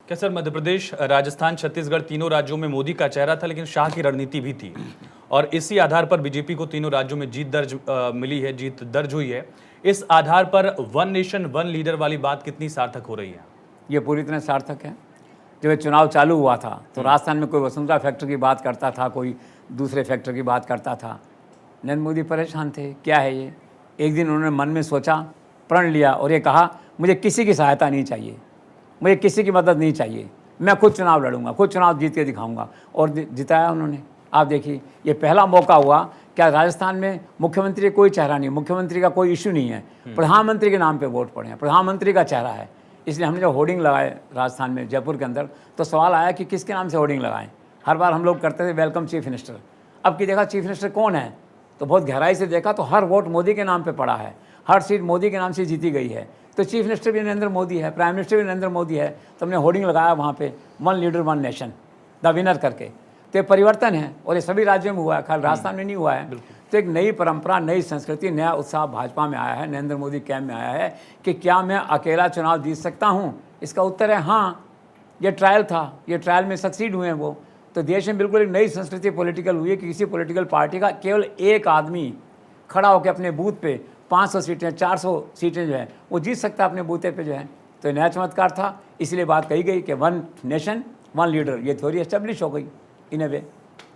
क्या सर, मध्य प्रदेश, राजस्थान, छत्तीसगढ़ तीनों राज्यों में मोदी का चेहरा था, लेकिन शाह की रणनीति भी थी और इसी आधार पर बीजेपी को तीनों राज्यों में जीत दर्ज हुई है। इस आधार पर वन नेशन वन लीडर वाली बात कितनी सार्थक हो रही है? ये पूरी तरह सार्थक है। जब ये चुनाव चालू हुआ था तो राजस्थान में कोई वसुंधरा फैक्ट्री की बात करता था, कोई दूसरे फैक्ट्री की बात करता था। नरेंद्र मोदी परेशान थे, क्या है ये। एक दिन उन्होंने मन में सोचा, प्रण लिया और ये कहा, मुझे किसी की सहायता नहीं चाहिए, मुझे किसी की मदद नहीं चाहिए, मैं खुद चुनाव लड़ूंगा, खुद चुनाव जीत के दिखाऊंगा। और जिताया उन्होंने। आप देखिए, ये पहला मौका हुआ। क्या राजस्थान में मुख्यमंत्री कोई चेहरा नहीं, मुख्यमंत्री का कोई इशू नहीं है, प्रधानमंत्री के नाम पे वोट पड़े हैं, प्रधानमंत्री का चेहरा है। इसलिए हमने जब होर्डिंग लगाए राजस्थान में, जयपुर के अंदर, तो सवाल आया कि किसके नाम से होर्डिंग लगाएं। हर बार हम लोग करते थे वेलकम चीफ मिनिस्टर। अब की देखा चीफ मिनिस्टर कौन है, तो बहुत गहराई से देखा तो हर वोट मोदी के नाम पे पड़ा है, हर सीट मोदी के नाम से जीती गई है। तो चीफ मिनिस्टर भी नरेंद्र मोदी है, प्राइम मिनिस्टर भी नरेंद्र मोदी है। तो हमने होर्डिंग लगाया वहाँ पे, one leader one nation, the winner करके। तो ये परिवर्तन है और ये सभी राज्यों में हुआ है, खाली राजस्थान में नहीं हुआ है। तो एक नई परंपरा, नई संस्कृति, नया उत्साह भाजपा में आया है, नरेंद्र मोदी कैंप में आया है कि क्या मैं अकेला चुनाव जीत सकता हूँ। इसका उत्तर है हाँ। ये ट्रायल था, ये ट्रायल में सक्सीड हुए हैं वो। तो देश में बिल्कुल एक नई संस्कृति पॉलिटिकल हुई है कि किसी पॉलिटिकल पार्टी का केवल एक आदमी खड़ा होकर अपने बूथ पे 500 सीटें, 400 सीटें जो है वो जीत सकता है अपने बूथे पे जो है। तो नया चमत्कार था, इसलिए बात कही गई कि वन नेशन वन लीडर, ये थ्योरी एस्टेब्लिश हो गई इन ए वे।